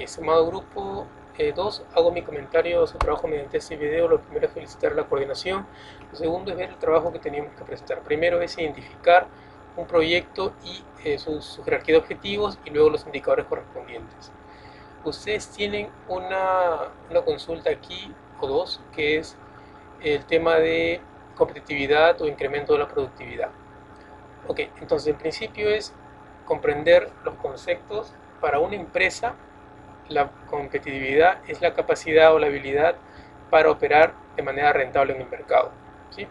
Estimado grupo 2, hago mi comentario a su trabajo mediante este video. Lo primero es felicitar la coordinación. Lo segundo es ver el trabajo que teníamos que presentar. Primero es identificar un proyecto y su jerarquía de objetivos y luego los indicadores correspondientes. Ustedes tienen una consulta aquí o dos, que es el tema de competitividad o incremento de la productividad. Ok, entonces en principio es comprender los conceptos. Para una empresa, la competitividad es la capacidad o la habilidad para operar de manera rentable en el mercado, ¿sí?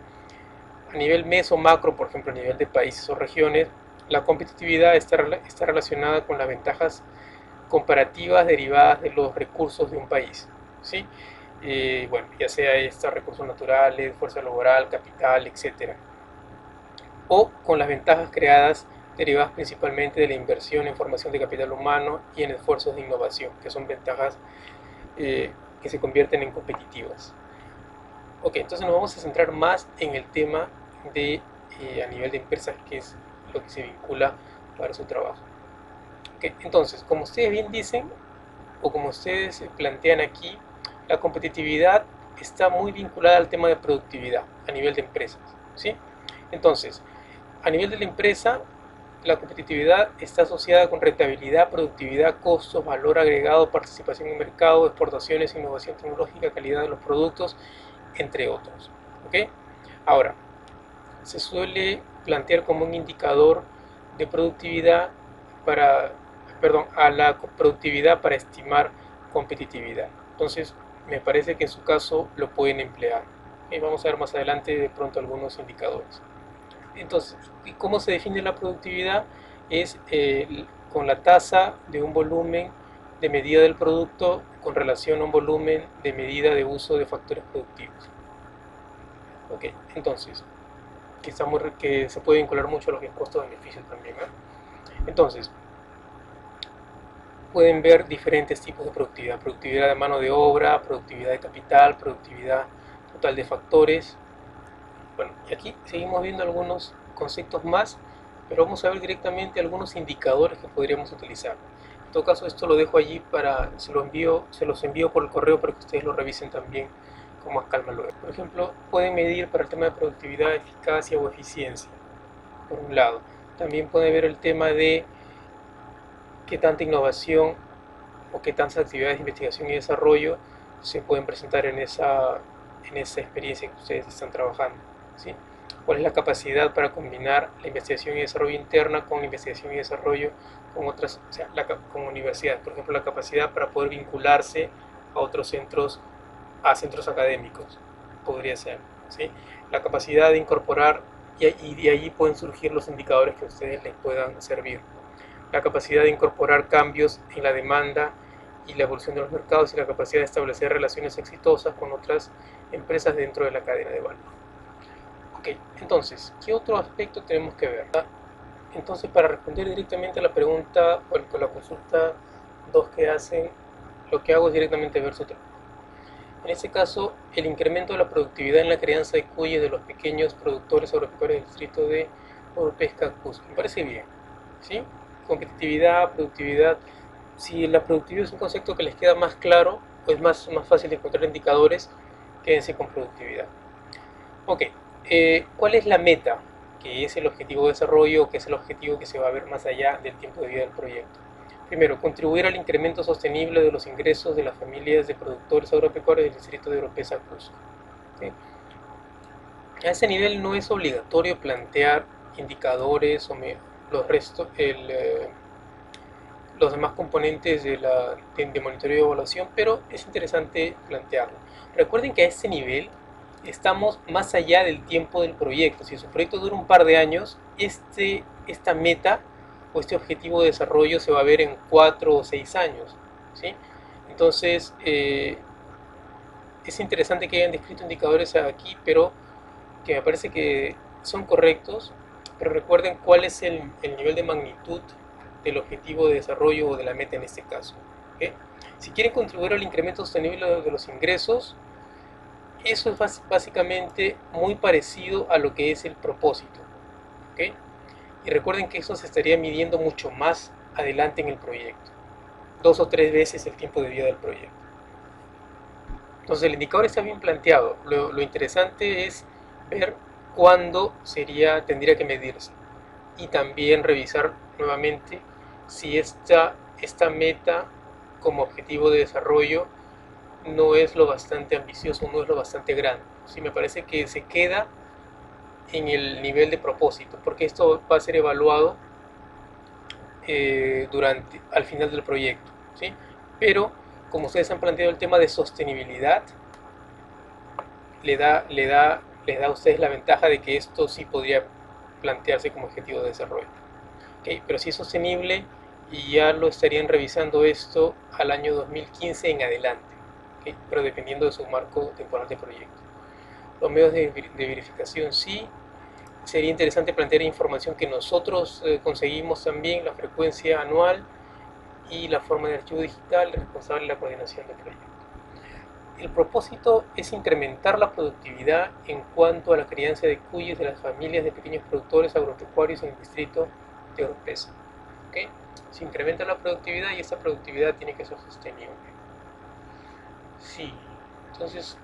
A nivel meso macro, por ejemplo, a nivel de países o regiones, la competitividad está relacionada con las ventajas comparativas derivadas de los recursos de un país, ¿sí? Bueno, ya sea estos recursos naturales, fuerza laboral, capital, etcétera, o con las ventajas creadas derivadas principalmente de la inversión en formación de capital humano y en esfuerzos de innovación, que son ventajas que se convierten en competitivas. Ok, entonces nos vamos a centrar más en el tema de a nivel de empresas, que es lo que se vincula para su trabajo. Okay, entonces, como ustedes bien dicen, o como ustedes plantean aquí, la competitividad está muy vinculada al tema de productividad a nivel de empresas, ¿sí? Entonces, a nivel de la empresa, la competitividad está asociada con rentabilidad, productividad, costos, valor agregado, participación en mercado, exportaciones, innovación tecnológica, calidad de los productos, entre otros. ¿Okay? Ahora, se suele plantear como un indicador de productividad a la productividad para estimar competitividad. Entonces, me parece que en su caso lo pueden emplear. ¿Okay? Vamos a ver más adelante de pronto algunos indicadores. Entonces, ¿cómo se define la productividad? Es con la tasa de un volumen de medida del producto con relación a un volumen de medida de uso de factores productivos. Ok, entonces, que se puede vincular mucho a lo que es costo-beneficio también, ¿eh? Entonces, pueden ver diferentes tipos de productividad: productividad de mano de obra, productividad de capital, productividad total de factores. Bueno, y aquí seguimos viendo algunos conceptos más, pero vamos a ver directamente algunos indicadores que podríamos utilizar. En todo caso, esto lo dejo allí se los envío por el correo para que ustedes lo revisen también con más calma luego. Por ejemplo, pueden medir para el tema de productividad, eficacia o eficiencia, por un lado. También pueden ver el tema de qué tanta innovación o qué tantas actividades de investigación y desarrollo se pueden presentar en esa experiencia que ustedes están trabajando, ¿sí? ¿Cuál es la capacidad para combinar la investigación y desarrollo interna con la investigación y desarrollo con otras, o sea, con universidades? Por ejemplo, la capacidad para poder vincularse a otros centros, a centros académicos, podría ser, ¿sí? La capacidad de incorporar, y de allí pueden surgir los indicadores que a ustedes les puedan servir. La capacidad de incorporar cambios en la demanda y la evolución de los mercados, y la capacidad de establecer relaciones exitosas con otras empresas dentro de la cadena de valor. Ok, entonces, ¿qué otro aspecto tenemos que ver? Entonces, para responder directamente a la pregunta o la consulta 2 que hacen, lo que hago es directamente ver su trabajo. En este caso, el incremento de la productividad en la crianza de cuyes de los pequeños productores agropecuarios del distrito de Oropesca, Cusco. Me parece bien, ¿sí? Competitividad, productividad. Si la productividad es un concepto que les queda más claro, pues más fácil de encontrar indicadores, quédense con productividad. Ok, ¿cuál es la meta? Que es el objetivo de desarrollo, que es el objetivo que se va a ver más allá del tiempo de vida del proyecto. Primero, contribuir al incremento sostenible de los ingresos de las familias de productores agropecuarios del distrito de Oropesa, Cusco. ¿Sí? A ese nivel no es obligatorio plantear indicadores o los restos, los demás componentes de monitoreo y evaluación, pero es interesante plantearlo. Recuerden que a este nivel estamos más allá del tiempo del proyecto. Si su proyecto dura un par de años, esta meta o este objetivo de desarrollo se va a ver en 4 o 6 años, ¿sí? Entonces, es interesante que hayan descrito indicadores aquí, pero que me parece que son correctos, pero recuerden cuál es el nivel de magnitud del objetivo de desarrollo o de la meta en este caso. ¿Okay? Si quieren contribuir al incremento sostenible de los ingresos, eso es básicamente muy parecido a lo que es el propósito. ¿Okay? Y recuerden que eso se estaría midiendo mucho más adelante en el proyecto. 2 o 3 veces el tiempo de vida del proyecto. Entonces el indicador está bien planteado. Lo interesante es ver cuándo tendría que medirse y también revisar nuevamente si esta meta como objetivo de desarrollo no es lo bastante ambicioso, no es lo bastante grande. Sí, me parece que se queda en el nivel de propósito, porque esto va a ser evaluado al final del proyecto, ¿sí? Pero como ustedes han planteado el tema de sostenibilidad, les da a ustedes la ventaja de que esto sí podría plantearse como objetivo de desarrollo. ¿Okay? Pero si es sostenible, y ya lo estarían revisando esto al año 2015 en adelante, ¿okay? Pero dependiendo de su marco temporal de proyecto. Los medios de verificación sí. Sería interesante plantear información que nosotros conseguimos también, la frecuencia anual y la forma de archivo digital responsable de la coordinación del proyecto. El propósito es incrementar la productividad en cuanto a la crianza de cuyes de las familias de pequeños productores agropecuarios en el distrito de Oropesa. ¿Okay? Se incrementa la productividad y esta productividad tiene que ser sostenible. Sí, entonces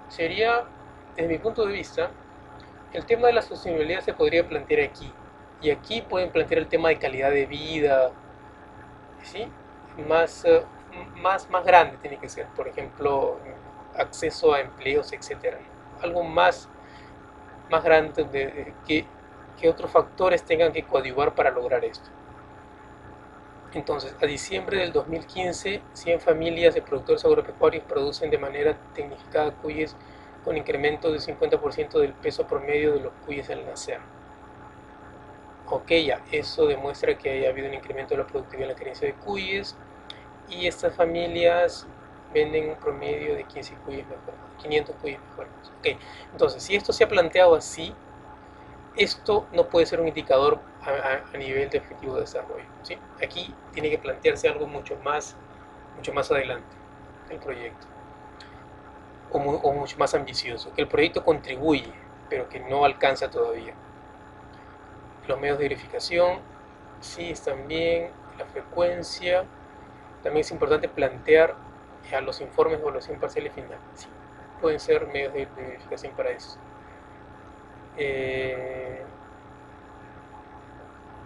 sería, desde mi punto de vista, el tema de la sostenibilidad se podría plantear aquí. Y aquí pueden plantear el tema de calidad de vida, ¿sí? Más, más grande tiene que ser. Por ejemplo, acceso a empleos, etcétera. Algo más grande que otros factores tengan que coadyuvar para lograr esto. Entonces, a diciembre del 2015, 100 familias de productores agropecuarios producen de manera tecnificada cuyes con incremento del 50% del peso promedio de los cuyes al nacer. Ok, ya, eso demuestra que haya habido un incremento de la productividad en la crianza de cuyes y estas familias venden un promedio de 15 cuyes mejorados, 500 cuyes mejorados. Ok, entonces, si esto se ha planteado así, esto no puede ser un indicador a nivel de objetivo de desarrollo, ¿sí? Aquí tiene que plantearse algo mucho más adelante del proyecto, o mucho más ambicioso, que el proyecto contribuye, pero que no alcanza todavía. Los medios de verificación, sí, están bien, la frecuencia, también es importante plantear a los informes de evaluación parcial y final, sí, pueden ser medios de verificación para eso.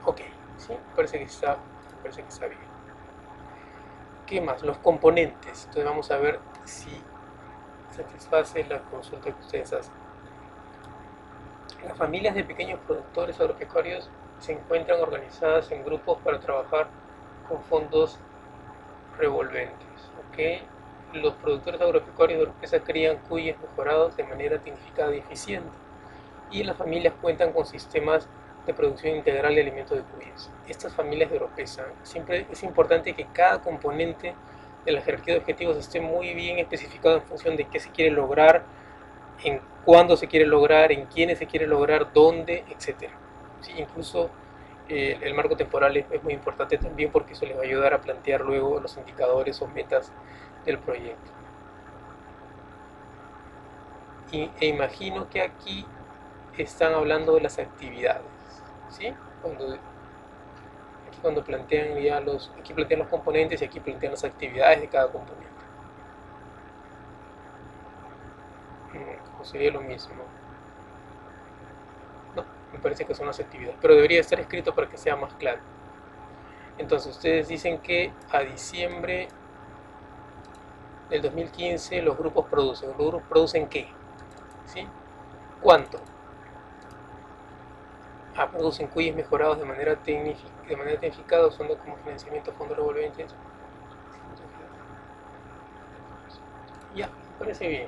Ok, sí, parece que está bien. ¿Qué más? Los componentes. Entonces vamos a ver si satisface la consulta que ustedes hacen. Las familias de pequeños productores agropecuarios se encuentran organizadas en grupos para trabajar con fondos revolventes. ¿Okay? Los productores agropecuarios de Oropesa crían cuyes mejorados de manera tecnificada y eficiente. Y las familias cuentan con sistemas de producción integral de alimentos de cuyes. Estas familias de Oropesa, siempre es importante que cada componente de la jerarquía de objetivos esté muy bien especificado en función de qué se quiere lograr, en cuándo se quiere lograr, en quiénes se quiere lograr, dónde, etc. ¿Sí? Incluso el marco temporal es muy importante también porque eso les va a ayudar a plantear luego los indicadores o metas del proyecto. E imagino que aquí están hablando de las actividades, ¿sí? Cuando plantean ya aquí plantean los componentes y aquí plantean las actividades de cada componente. ¿Cómo sería lo mismo? No, me parece que son las actividades, pero debería estar escrito para que sea más claro. Entonces ustedes dicen que a diciembre del 2015 los grupos producen. ¿Los grupos producen qué? ¿Sí? ¿Cuánto? Producen cuyes mejorados de manera tecnificada usando como financiamiento fondos revolventes. Ya, me parece bien.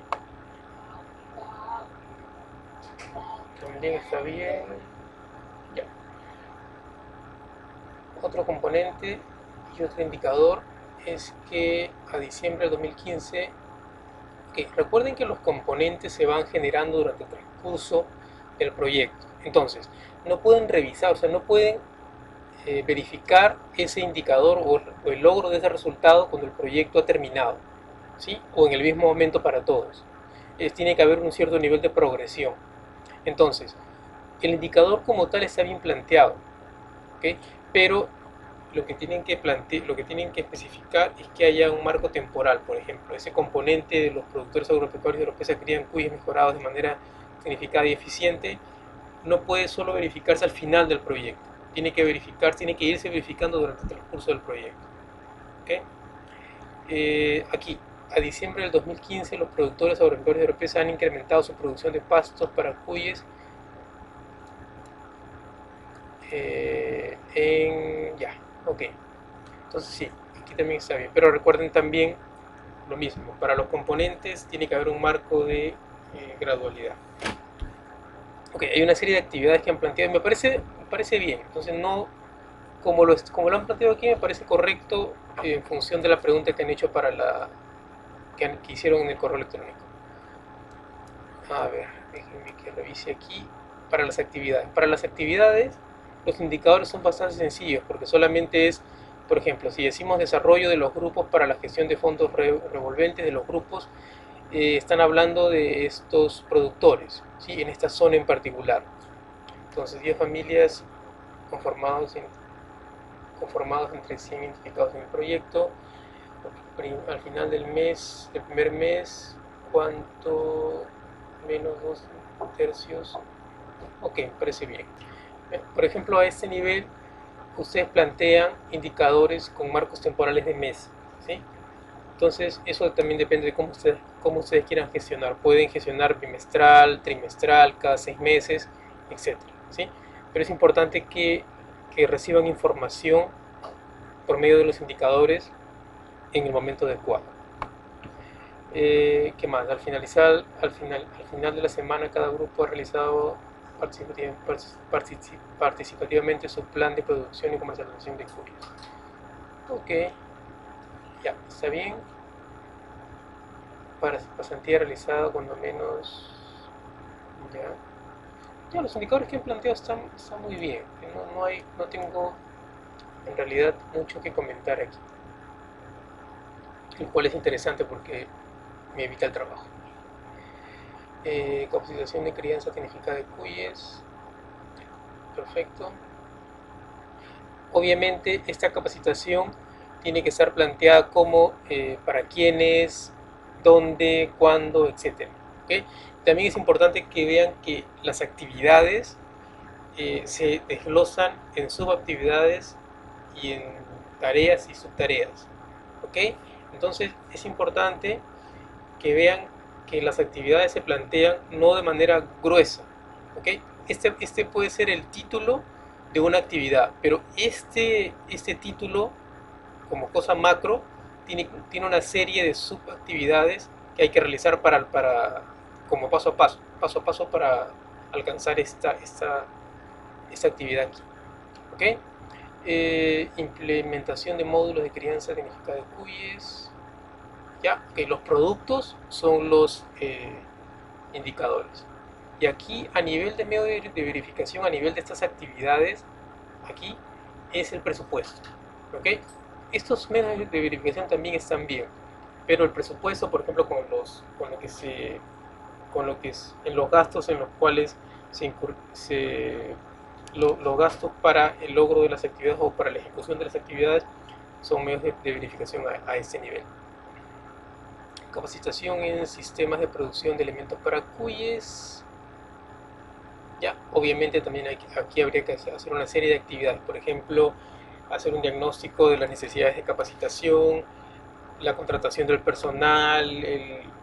También está bien. Ya. Otro componente y otro indicador es que a diciembre del 2015, okay, recuerden que los componentes se van generando durante el transcurso del proyecto. Entonces, no pueden revisar, o sea, no pueden verificar ese indicador o el logro de ese resultado cuando el proyecto ha terminado, ¿sí? O en el mismo momento para todos. Tiene que haber un cierto nivel de progresión. Entonces, el indicador como tal está bien planteado, ¿okay? Pero lo que tienen que lo que tienen que especificar es que haya un marco temporal. Por ejemplo, ese componente de los productores agropecuarios de Oropesa crían cuyes mejorados de manera significada y eficiente no puede solo verificarse al final del proyecto, tiene que irse verificando durante el transcurso del proyecto. ¿Okay? Aquí, a diciembre del 2015, los productores agropecuarios de Oropesa han incrementado su producción de pastos para cuyes entonces sí, aquí también está bien, pero recuerden también lo mismo, para los componentes tiene que haber un marco de gradualidad. Ok, hay una serie de actividades que han planteado y me parece bien, entonces no, como lo han planteado aquí me parece correcto en función de la pregunta que han hecho que hicieron en el correo electrónico. A ver, déjenme que revise aquí. Para las actividades los indicadores son bastante sencillos porque solamente es, por ejemplo, si decimos desarrollo de los grupos para la gestión de fondos revolventes de los grupos, están hablando de estos productores, ¿sí? En esta zona en particular. Entonces 10 familias conformados entre 100 identificados en el proyecto. Al final del primer mes, ¿cuánto? Menos 2 tercios. Ok, parece bien. Por ejemplo, a este nivel ustedes plantean indicadores con marcos temporales de mes, ¿sí? Entonces eso también depende de cómo ustedes quieran gestionar. Pueden gestionar bimestral, trimestral, cada 6 meses, etc. ¿Sí? Pero es importante que reciban información por medio de los indicadores en el momento adecuado. ¿Qué más? Al final de la semana cada grupo ha realizado participativamente su plan de producción y comercialización de cuyes. Ok, ya, está bien. Pasantía realizada cuando menos. Ya, los indicadores que he planteado están muy bien. No tengo en realidad mucho que comentar aquí, el cual es interesante porque me evita el trabajo. Capacitación de crianza tecnificada de cuyes. Perfecto. Obviamente esta capacitación tiene que estar planteada como para quiénes, dónde, cuándo, etc. ¿Okay? También es importante que vean que las actividades se desglosan en subactividades y en tareas y subtareas. ¿Okay? Entonces es importante que vean que las actividades se plantean no de manera gruesa. ¿Okay? Este puede ser el título de una actividad, pero este título, como cosa macro, tiene una serie de subactividades que hay que realizar como paso a paso para alcanzar esta actividad aquí. ¿Okay? Implementación de módulos de crianza tecnificada de cuyes. Ya, okay, los productos son los indicadores. Y aquí a nivel de medio de verificación, a nivel de estas actividades, aquí es el presupuesto. ¿Okay? Estos medios de verificación también están bien, pero el presupuesto, por ejemplo, en los gastos en los cuales los gastos para el logro de las actividades o para la ejecución de las actividades son medios de verificación a ese nivel. Capacitación en sistemas de producción de elementos para cuyes. Ya, obviamente también aquí habría que hacer una serie de actividades, por ejemplo, hacer un diagnóstico de las necesidades de capacitación, la contratación del personal,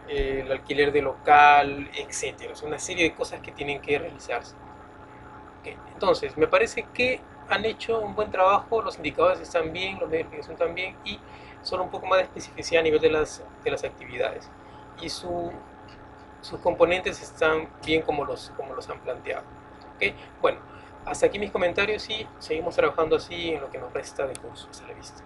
el alquiler de local, etc. O sea, una serie de cosas que tienen que realizarse. Okay. Entonces, me parece que han hecho un buen trabajo, los indicadores están bien, los medios de verificación están bien y solo un poco más de especificidad a nivel de las actividades. Y sus componentes están bien como los han planteado. ¿Okay? Bueno, hasta aquí mis comentarios y seguimos trabajando así en lo que nos resta de curso. Hasta la vista.